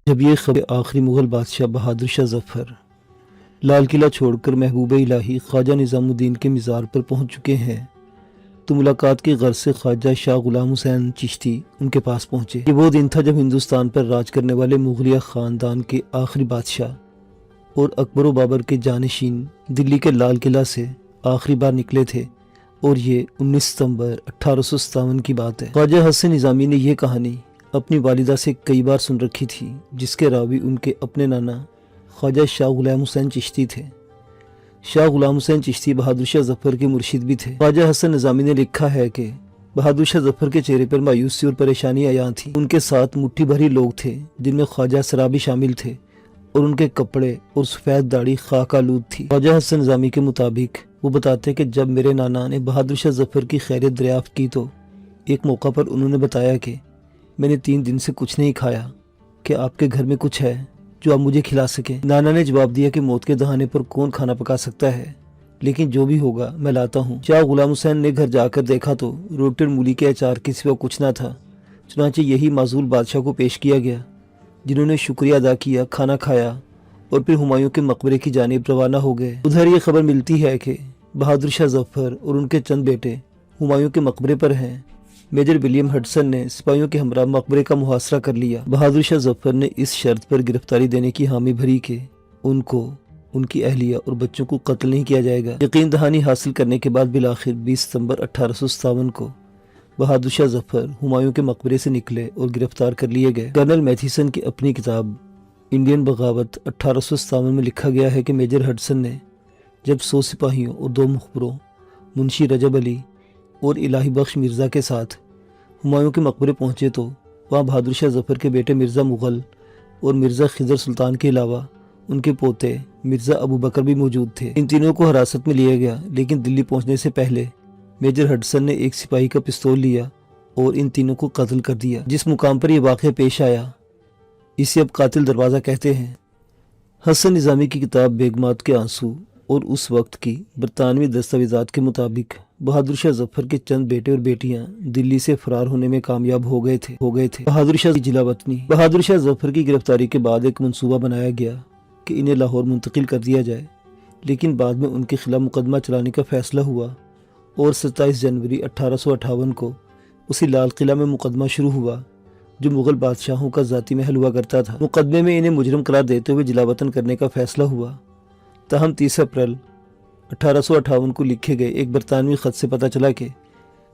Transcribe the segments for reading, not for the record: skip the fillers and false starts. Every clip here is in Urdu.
جب یہ خبر آخری مغل بادشاہ بہادر شاہ ظفر لال قلعہ چھوڑ کر محبوب الہی خواجہ نظام الدین کے مزار پر پہنچ چکے ہیں تو ملاقات کی غرض سے خواجہ شاہ غلام حسین چشتی ان کے پاس پہنچے۔ یہ وہ دن تھا جب ہندوستان پر راج کرنے والے مغلیہ خاندان کے آخری بادشاہ اور اکبر و بابر کے جانشین دلی کے لال قلعہ سے آخری بار نکلے تھے، اور یہ 19 ستمبر 1857 کی بات ہے۔ خواجہ حسن نظامی نے یہ کہانی اپنی والدہ سے کئی بار سن رکھی تھی، جس کے راوی ان کے اپنے نانا خواجہ شاہ غلام حسین چشتی تھے۔ شاہ غلام حسین چشتی بہادر شاہ ظفر کے مرشد بھی تھے۔ خواجہ حسن نظامی نے لکھا ہے کہ بہادر شاہ ظفر کے چہرے پر مایوسی اور پریشانی عیاں تھی۔ ان کے ساتھ مٹھی بھری لوگ تھے، جن میں خواجہ سرا بھی شامل تھے، اور ان کے کپڑے اور سفید داڑھی خاک آلود تھی۔ خواجہ حسن نظامی کے مطابق وہ بتاتے کہ جب میرے نانا نے بہادر شاہ ظفر کی خیریت دریافت کی تو ایک موقع پر انہوں نے بتایا کہ میں نے 3 دن سے کچھ نہیں کھایا، کہ آپ کے گھر میں کچھ ہے جو آپ مجھے کھلا سکیں۔ نانا نے جواب دیا کہ موت کے دہانے پر کون کھانا پکا سکتا ہے، لیکن جو بھی ہوگا میں لاتا ہوں۔ شاہ غلام حسین نے گھر جا کر دیکھا تو روٹی اور مولی کے اچار کے سوا کچھ نہ تھا۔ چنانچہ یہی معزول بادشاہ کو پیش کیا گیا، جنہوں نے شکریہ ادا کیا، کھانا کھایا اور پھر ہمایوں کے مقبرے کی جانب روانہ ہو گئے۔ ادھر یہ خبر ملتی ہے کہ بہادر شاہ ظفر اور ان کے چند بیٹے ہمایوں کے مقبرے پر ہیں۔ میجر ولیم ہڈسن نے سپاہیوں کے ہمراہ مقبرے کا محاصرہ کر لیا۔ بہادر شاہ ظفر نے اس شرط پر گرفتاری دینے کی حامی بھری کہ ان کو، ان کی اہلیہ اور بچوں کو قتل نہیں کیا جائے گا۔ یقین دہانی حاصل کرنے کے بعد بالآخر 20 ستمبر 1857 کو بہادر شاہ ظفر ہمایوں کے مقبرے سے نکلے اور گرفتار کر لیے گئے۔ کرنل میتھیسن کی اپنی کتاب انڈین بغاوت 1857 میں لکھا گیا ہے کہ میجر ہڈسن نے جب 100 سپاہیوں اور 2 مخبروں منشی رجب علی اور الہی بخش مرزا کے ساتھ ہمایوں کے مقبرے پہنچے تو وہاں بہادر شاہ ظفر کے بیٹے مرزا مغل اور مرزا خضر سلطان کے علاوہ ان کے پوتے مرزا ابو بکر بھی موجود تھے۔ ان تینوں کو حراست میں لیا گیا، لیکن دلی پہنچنے سے پہلے میجر ہڈسن نے ایک سپاہی کا پستول لیا اور ان تینوں کو قتل کر دیا۔ جس مقام پر یہ واقعہ پیش آیا اسے اب قاتل دروازہ کہتے ہیں۔ حسن نظامی کی کتاب بیگمات کے آنسو اور اس وقت کی برطانوی دستاویزات کے مطابق بہادر شاہ ظفر کے چند بیٹے اور بیٹیاں دلی سے فرار ہونے میں کامیاب ہو گئے تھے۔ بہادر شاہ ضلع وطنی بہادر شاہ ظفر کی گرفتاری کے بعد ایک منصوبہ بنایا گیا کہ انہیں لاہور منتقل کر دیا جائے، لیکن بعد میں ان کے خلاف مقدمہ چلانے کا فیصلہ ہوا اور 27 جنوری 1858 کو اسی لال قلعہ میں مقدمہ شروع ہوا جو مغل بادشاہوں کا ذاتی محل ہوا کرتا تھا۔ مقدمے میں انہیں مجرم قرار دیتے ہوئے جلا وطن کرنے کا فیصلہ ہوا۔ تاہم 30 اپریل 1858 کو لکھے گئے ایک برطانوی خط سے پتہ چلا کہ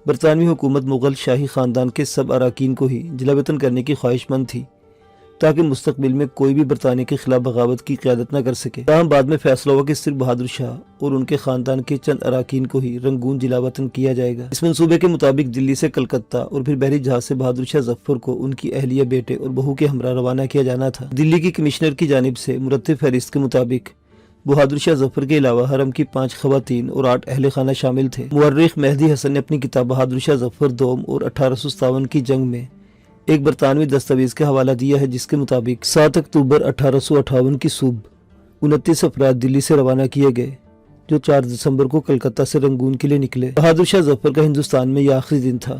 برطانوی حکومت مغل شاہی خاندان کے سب اراکین کو ہی جلا وطن کرنے کی خواہش مند تھی، تاکہ مستقبل میں کوئی بھی برطانیہ کے خلاف بغاوت کی قیادت نہ کر سکے۔ تاہم بعد میں فیصلہ ہوا کہ صرف بہادر شاہ اور ان کے خاندان کے چند اراکین کو ہی رنگون جلا وطن کیا جائے گا۔ اس منصوبے کے مطابق دلی سے کلکتہ اور پھر بحری جہاز سے بہادر شاہ ظفر کو ان کی اہلیہ، بیٹے اور بہو کے ہمراہ روانہ کیا جانا تھا۔ دلی کی کمشنر کی جانب سے مرتب فہرست کے مطابق بہادر شاہ ظفر کے علاوہ حرم کی 5 خواتین اور 8 اہل خانہ شامل تھے۔ مورخ مہدی حسن نے اپنی کتاب بہادر شاہ ظفر دوم اور 1857 کی جنگ میں ایک برطانوی دستاویز کا حوالہ دیا ہے، جس کے مطابق 7 اکتوبر 1858 کی صبح 29 افراد دلی سے روانہ کیے گئے، جو 4 دسمبر کو کلکتہ سے رنگون کے لیے نکلے۔ بہادر شاہ ظفر کا ہندوستان میں یہ آخری دن تھا۔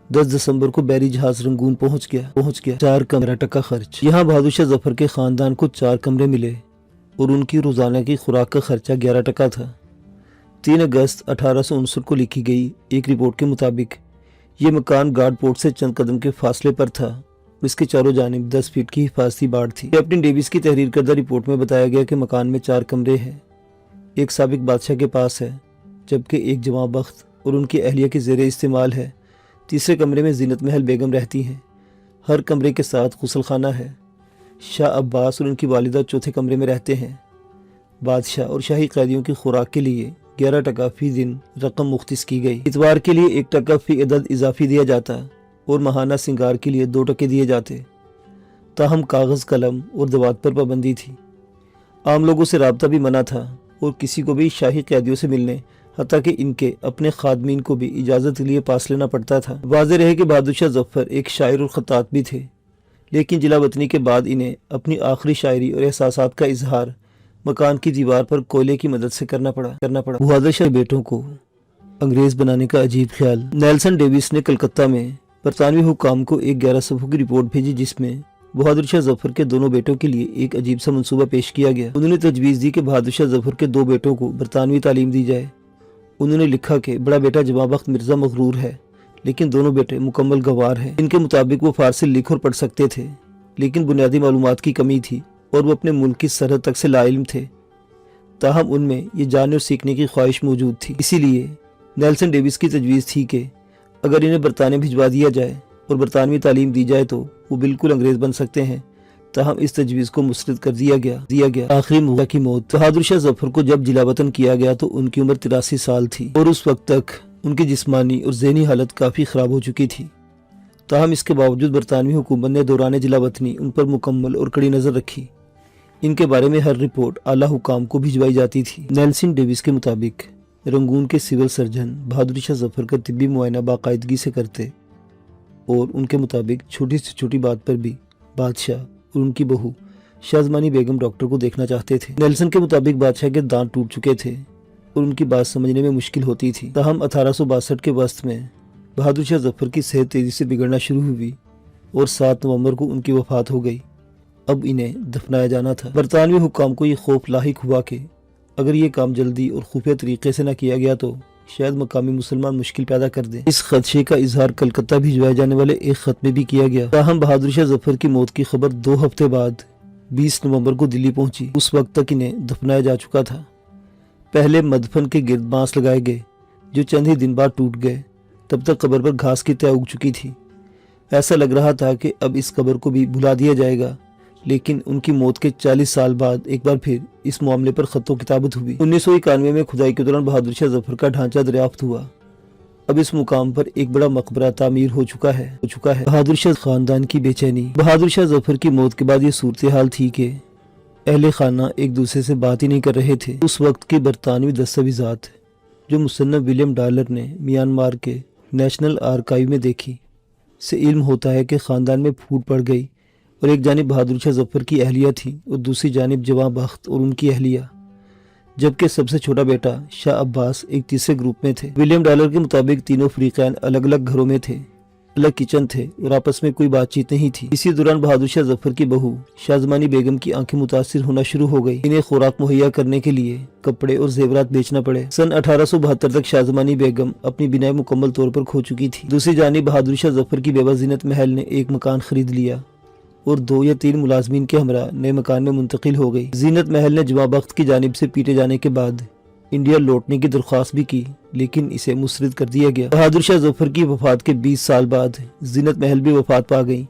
10 دسمبر کو بحری جہاز رنگون پہنچ گیا۔ 4 کمرہ ٹکا خرچ۔ یہاں بہادر شاہ ظفر کے خاندان کو 4 کمرے ملے اور ان کی روزانہ کی خوراک کا خرچہ 11 ٹکا تھا۔ 3 اگست 1859 کو لکھی گئی ایک رپورٹ کے مطابق یہ مکان گارڈ پورٹ سے چند قدم کے فاصلے پر تھا اور اس کے چاروں جانب 10 فٹ کی حفاظتی باڑ تھی۔ کیپٹن ڈیوس کی تحریر کردہ رپورٹ میں بتایا گیا کہ مکان میں 4 کمرے ہیں، ایک سابق بادشاہ کے پاس ہے، جبکہ ایک جوان بخت اور ان کی اہلیہ کے زیر استعمال ہے۔ تیسرے کمرے میں زینت محل بیگم رہتی ہیں۔ ہر کمرے کے ساتھ غسل خانہ ہے۔ شاہ عباس اور ان کی والدہ چوتھے کمرے میں رہتے ہیں۔ بادشاہ اور شاہی قیدیوں کی خوراک کے لیے 11 ٹکا فی دن رقم مختص کی گئی۔ اتوار کے لیے 1 ٹکا فی عدد اضافی دیا جاتا اور ماہانہ سنگار کے لیے 2 ٹکے دیے جاتے۔ تاہم کاغذ، قلم اور دوات پر پابندی تھی۔ عام لوگوں سے رابطہ بھی منع تھا اور کسی کو بھی شاہی قیدیوں سے ملنے، حتیٰ کہ ان کے اپنے خادمین کو بھی اجازت کے لیے پاس لینا پڑتا تھا۔ واضح رہے کہ بہادر شاہ ظفر ایک شاعر اور خطاط بھی تھے، لیکن جلا وطنی کے بعد انہیں اپنی آخری شاعری اور احساسات کا اظہار مکان کی دیوار پر کوئلے کی مدد سے کرنا پڑا۔ بہادر شاہ بیٹوں کو انگریز بنانے کا عجیب خیال۔ نیلسن ڈیوس نے کلکتہ میں برطانوی حکام کو ایک 11 صفحوں کی رپورٹ بھیجی، جس میں بہادر شاہ ظفر کے دونوں بیٹوں کے لیے ایک عجیب سا منصوبہ پیش کیا گیا۔ انہوں نے تجویز دی کہ بہادر شاہ ظفر کے دو بیٹوں کو برطانوی تعلیم دی جائے۔ انہوں نے لکھا کہ بڑا بیٹا جوان بخت مرزا مغرور ہے، لیکن دونوں بیٹے مکمل گنوار ہیں۔ ان کے مطابق وہ فارسی لکھ اور پڑھ سکتے تھے، لیکن بنیادی معلومات کی کمی تھی اور وہ اپنے ملک کی سرحد تک سے لا علم تھے۔ تاہم ان میں یہ جاننے اور سیکھنے کی خواہش موجود تھی۔ اسی لیے نیلسن ڈیوس کی تجویز تھی کہ اگر انہیں برطانیہ بھجوا دیا جائے اور برطانوی تعلیم دی جائے تو وہ بالکل انگریز بن سکتے ہیں۔ تاہم اس تجویز کو مسترد کر دیا گیا۔ آخری موقع کی موت۔ بہادر شاہ ظفر کو جب جلا وطن کیا گیا تو ان کی عمر 83 سال تھی اور اس وقت تک ان کی جسمانی اور ذہنی حالت کافی خراب ہو چکی تھی۔ تاہم اس کے باوجود برطانوی حکومت نے دوران جلا وطنی ان پر مکمل اور کڑی نظر رکھی۔ ان کے بارے میں ہر رپورٹ اعلیٰ حکام کو بھجوائی جاتی تھی۔ نیلسن ڈیوس کے مطابق رنگون کے سول سرجن بہادر شاہ ظفر کا طبی معائنہ باقاعدگی سے کرتے اور ان کے مطابق چھوٹی سے چھوٹی بات پر بھی بادشاہ اور ان کی بہو شازمانی بیگم ڈاکٹر کو دیکھنا چاہتے تھے۔ نیلسن کے مطابق بادشاہ کے دانت ٹوٹ چکے تھے اور ان کی بات سمجھنے میں مشکل ہوتی تھی۔ تاہم 1862 کے وسط میں بہادر شاہ ظفر کی صحت تیزی سے بگڑنا شروع ہوئی اور 7 نومبر کو ان کی وفات ہو گئی۔ اب انہیں دفنایا جانا تھا۔ برطانوی حکام کو یہ خوف لاحق ہوا کہ اگر یہ کام جلدی اور خفیہ طریقے سے نہ کیا گیا تو شاید مقامی مسلمان مشکل پیدا کر دیں۔ اس خدشے کا اظہار کلکتہ بھجوائے جانے والے ایک خط میں بھی کیا گیا۔ تاہم بہادر شاہ ظفر کی موت کی خبر 2 ہفتے بعد 20 نومبر کو دلی پہنچی۔ اس وقت تک انہیں دفنایا جا چکا تھا۔ پہلے مدفن کے گرد بانس لگائے گئے جو چند ہی دن بعد ٹوٹ گئے۔ تب تک قبر پر گھاس کی تہ اگ چکی تھی۔ ایسا لگ رہا تھا کہ اب اس قبر کو بھی بھلا دیا جائے گا، لیکن ان کی موت کے 40 سال بعد ایک بار پھر اس معاملے پر خط و کتابت ہوئی۔ 1991 میں کھدائی کے دوران بہادر شاہ ظفر کا ڈھانچہ دریافت ہوا۔ اب اس مقام پر ایک بڑا مقبرہ تعمیر ہو چکا ہے۔ بہادر شاہ خاندان کی بے چینی۔ بہادر شاہ ظفر کی موت کے بعد یہ صورتحال تھی کہ اہل خانہ ایک دوسرے سے بات ہی نہیں کر رہے تھے۔ اس وقت کی برطانوی دستاویزات جو مصنف ولیم ڈالر نے میانمار کے نیشنل آرکائیو میں دیکھی سے علم ہوتا ہے کہ خاندان میں پھوٹ پڑ گئی اور ایک جانب بہادر شاہ ظفر کی اہلیہ تھی اور دوسری جانب جوان بخت اور ان کی اہلیہ، جبکہ سب سے چھوٹا بیٹا شاہ عباس ایک تیسرے گروپ میں تھے۔ ولیم ڈالر کے مطابق تینوں فریقین الگ الگ گھروں میں تھے، الگ کچن تھے اور آپس میں کوئی بات چیت نہیں تھی۔ اسی دوران بہادر شاہ ظفر کی بہو شازمانی بیگم کی آنکھیں متاثر ہونا شروع ہو گئی۔ انہیں خوراک مہیا کرنے کے لیے کپڑے اور زیورات بیچنا پڑے۔ سن 1872 تک شازمانی بیگم اپنی بینائی مکمل طور پر کھو چکی تھی۔ دوسری جانب بہادر شاہ ظفر کی بیوہ زینت محل نے ایک مکان خرید لیا اور 2 یا 3 ملازمین کے ہمراہ نئے مکان میں منتقل ہو گئی۔ زینت محل نے جوان بخت کی جانب سے پیٹے جانے کے بعد انڈیا لوٹنے کی درخواست بھی کی، لیکن اسے مسترد کر دیا گیا۔ بہادر شاہ ظفر کی وفات کے 20 سال بعد زینت محل بھی وفات پا گئی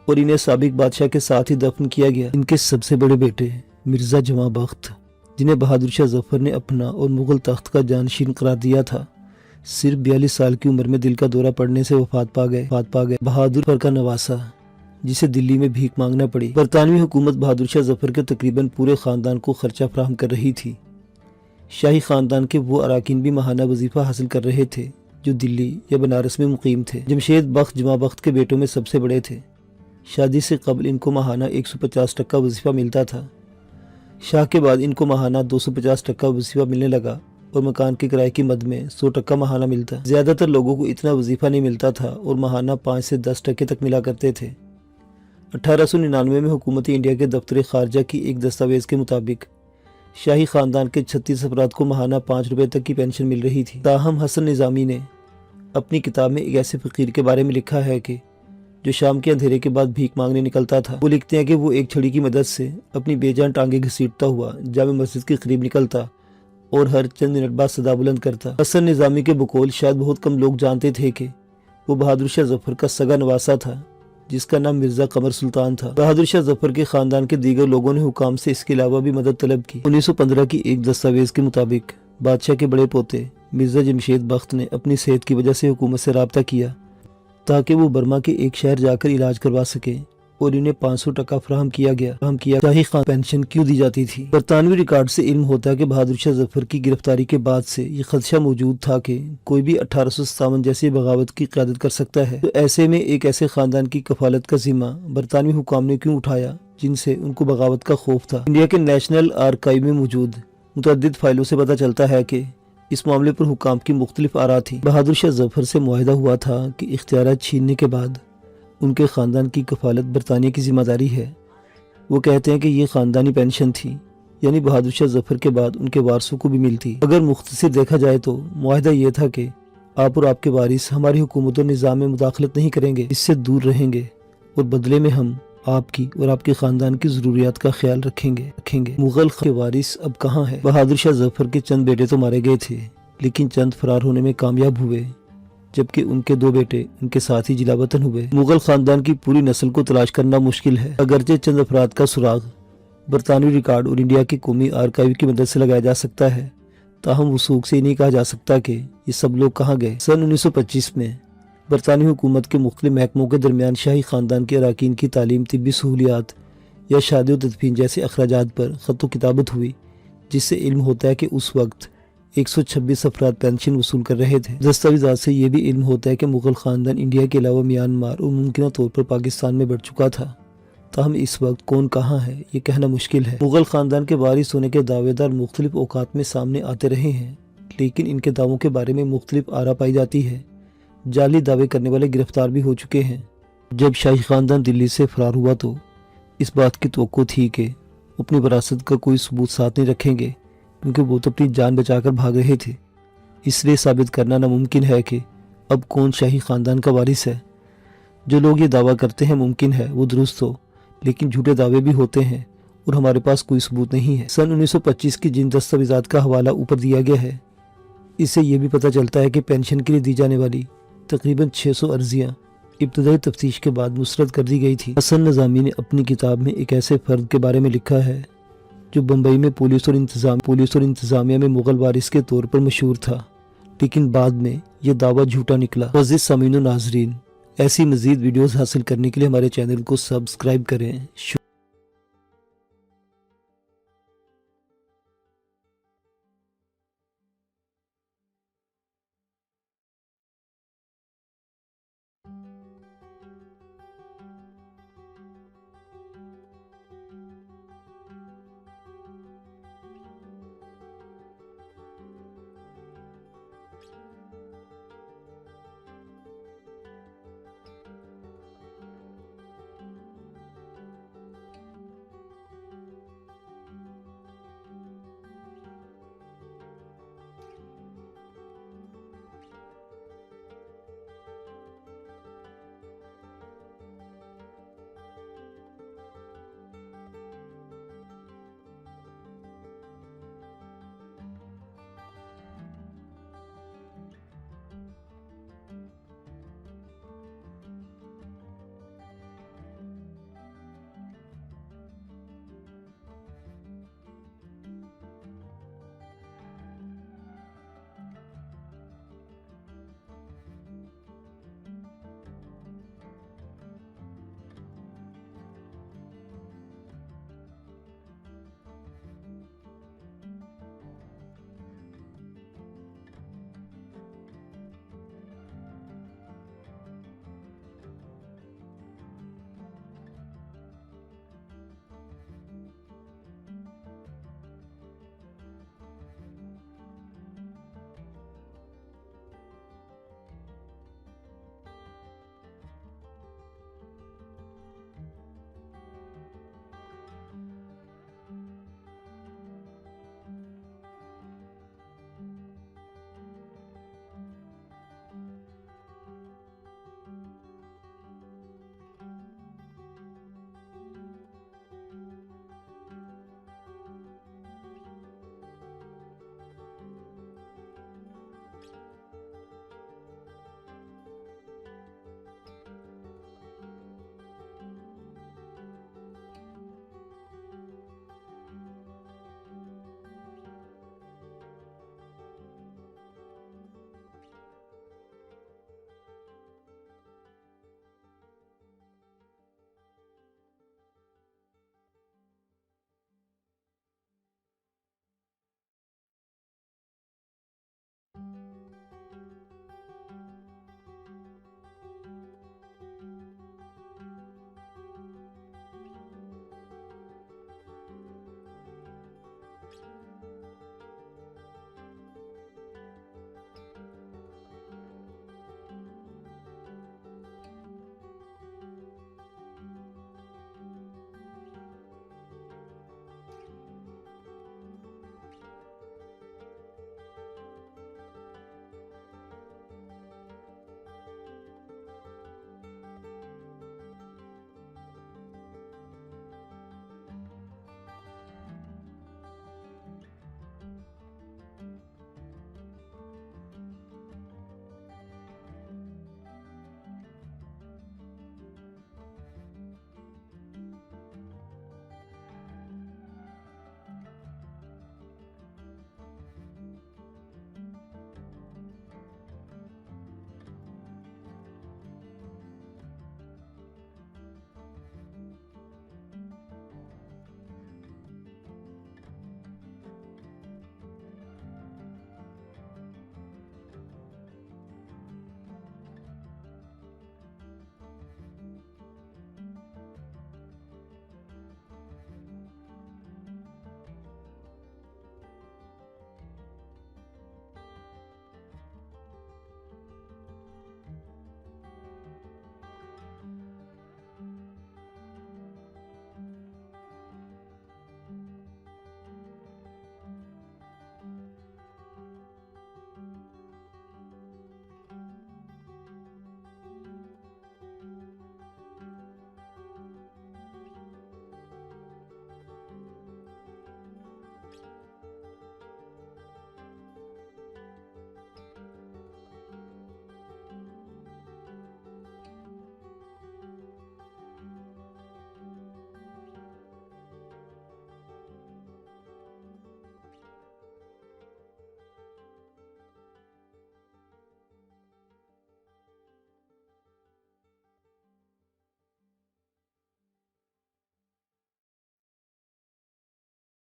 اور انہیں سابق بادشاہ کے ساتھ ہی دفن کیا گیا۔ ان کے سب سے بڑے بیٹے مرزا جوان بخت، جنہیں بہادر شاہ ظفر نے اپنا اور مغل تخت کا جانشین قرار دیا تھا، صرف 42 سال کی عمر میں دل کا دورہ پڑنے سے وفات پا گئے۔ بہادر ظفر کا نواسا، جسے دلی میں بھیک مانگنا پڑی۔ برطانوی حکومت بہادر شاہ ظفر کے تقریباً پورے خاندان کو خرچہ فراہم کر رہی تھی۔ شاہی خاندان کے وہ اراکین بھی ماہانہ وظیفہ حاصل کر رہے تھے جو دلی یا بنارس میں مقیم تھے۔ جمشید بخت جوان بخت کے بیٹوں میں سب سے بڑے تھے۔ شادی سے قبل ان کو ماہانہ 150% وظیفہ ملتا تھا۔ شاہ کے بعد ان کو ماہانہ 250% وظیفہ ملنے لگا اور مکان کے کرائے کی مد میں 100% ماہانہ ملتا۔ زیادہ تر لوگوں کو اتنا وظیفہ نہیں ملتا تھا اور ماہانہ 5 سے 10% تک ملا کرتے تھے۔ 1899 میں حکومت انڈیا کے دفتر خارجہ کی ایک دستاویز کے مطابق شاہی خاندان کے 36 افراد کو ماہانہ 5 روپے تک کی پینشن مل رہی تھی۔ تاہم حسن نظامی نے اپنی کتاب میں ایک ایسے فقیر کے بارے میں لکھا ہے کہ جو شام کے اندھیرے کے بعد بھیک مانگنے نکلتا تھا۔ وہ لکھتے ہیں کہ وہ ایک چھڑی کی مدد سے اپنی بے جان ٹانگیں گھسیٹتا ہوا جامع مسجد کے قریب نکلتا اور ہر چند منٹ بعد صدا بلند کرتا۔ حسن نظامی کے بقول شاید بہت کم لوگ جانتے تھے کہ وہ بہادر شاہ ظفر کا سگا نواسا تھا، جس کا نام مرزا قمر سلطان تھا۔ بہادر شاہ ظفر کے خاندان کے دیگر لوگوں نے حکام سے اس کے علاوہ بھی مدد طلب کی۔ 1915 کی ایک دستاویز کے مطابق بادشاہ کے بڑے پوتے مرزا جمشید بخت نے اپنی صحت کی وجہ سے حکومت سے رابطہ کیا تاکہ وہ برما کے ایک شہر جا کر علاج کروا سکے اور انہیں 500% فراہم کیا گیا۔ شاہی خان پینشن کیوں دی جاتی تھی؟ برطانوی ریکارڈ سے علم ہوتا ہے کہ بہادر شاہ ظفر کی گرفتاری کے بعد سے یہ خدشہ موجود تھا کہ کوئی بھی 1857 جیسی بغاوت کی قیادت کر سکتا ہے۔ تو ایسے میں ایک ایسے خاندان کی کفالت کا ذمہ برطانوی حکام نے کیوں اٹھایا جن سے ان کو بغاوت کا خوف تھا؟ انڈیا کے نیشنل آرکائیو میں موجود متعدد فائلوں سے پتہ چلتا ہے کہ اس معاملے پر حکام کی مختلف آراء تھیں۔ بہادر شاہ ظفر سے معاہدہ ہوا تھا کہ اختیارات چھیننے کے بعد ان کے خاندان کی کفالت برطانیہ کی ذمہ داری ہے۔ وہ کہتے ہیں کہ یہ خاندانی پینشن تھی، یعنی بہادر شاہ ظفر کے بعد ان کے وارثوں کو بھی ملتی۔ اگر مختصر دیکھا جائے تو معاہدہ یہ تھا کہ آپ اور آپ کے وارث ہماری حکومت و نظام میں مداخلت نہیں کریں گے، اس سے دور رہیں گے، اور بدلے میں ہم آپ کی اور آپ کے خاندان کی ضروریات کا خیال رکھیں گے۔ مغل کے وارث اب کہاں ہیں؟ بہادر شاہ ظفر کے چند بیٹے تو مارے گئے تھے، لیکن چند فرار ہونے میں کامیاب ہوئے، جبکہ ان کے 2 بیٹے ان کے ساتھ ہی جلا وطن ہوئے۔ مغل خاندان کی پوری نسل کو تلاش کرنا مشکل ہے، اگرچہ چند افراد کا سراغ برطانوی ریکارڈ اور انڈیا کی قومی آرکائیو کی مدد سے لگایا جا سکتا ہے، تاہم وثوق سے نہیں کہا جا سکتا کہ یہ سب لوگ کہاں گئے۔ سن 1925 میں برطانوی حکومت کے مختلف محکموں کے درمیان شاہی خاندان کے اراکین کی تعلیم، طبی سہولیات یا شادی و تدفین جیسے اخراجات پر خط و کتابت ہوئی، جس سے علم ہوتا ہے کہ اس وقت 126 افراد پینشن وصول کر رہے تھے۔ دستاویزات سے یہ بھی علم ہوتا ہے کہ مغل خاندان انڈیا کے علاوہ میانمار اور ممکنہ طور پر پاکستان میں بڑھ چکا تھا، تاہم اس وقت کون کہاں ہے یہ کہنا مشکل ہے۔ مغل خاندان کے وارث ہونے کے دعوے دار مختلف اوقات میں سامنے آتے رہے ہیں، لیکن ان کے دعووں کے بارے میں مختلف آرا پائی جاتی ہے۔ جعلی دعوے کرنے والے گرفتار بھی ہو چکے ہیں۔ جب شاہی خاندان دلی سے فرار ہوا تو اس بات کی توقع تھی کہ اپنی وراثت کا کوئی ثبوت ساتھ نہیں رکھیں گے، کیونکہ وہ تو اپنی جان بچا کر بھاگ رہے تھے۔ اس لیے ثابت کرنا ناممکن ہے کہ اب کون شاہی خاندان کا وارث ہے۔ جو لوگ یہ دعویٰ کرتے ہیں ممکن ہے وہ درست ہو، لیکن جھوٹے دعوے بھی ہوتے ہیں اور ہمارے پاس کوئی ثبوت نہیں ہے۔ سن 1925 کی جن دستاویزات کا حوالہ اوپر دیا گیا ہے، اس سے یہ بھی پتہ چلتا ہے کہ پینشن کے لیے دی جانے والی تقریباً 600 عرضیاں ابتدائی تفتیش کے بعد مسترد کر دی گئی تھی۔ حسن نظامی نے اپنی کتاب میں ایک ایسے فرد کے بارے میں لکھا ہے جو بمبئی میں پولیس اور انتظامیہ میں مغل وارث کے طور پر مشہور تھا، لیکن بعد میں یہ دعویٰ جھوٹا نکلا۔ معزز سامعین و ناظرین، ایسی مزید ویڈیوز حاصل کرنے کے لیے ہمارے چینل کو سبسکرائب کریں۔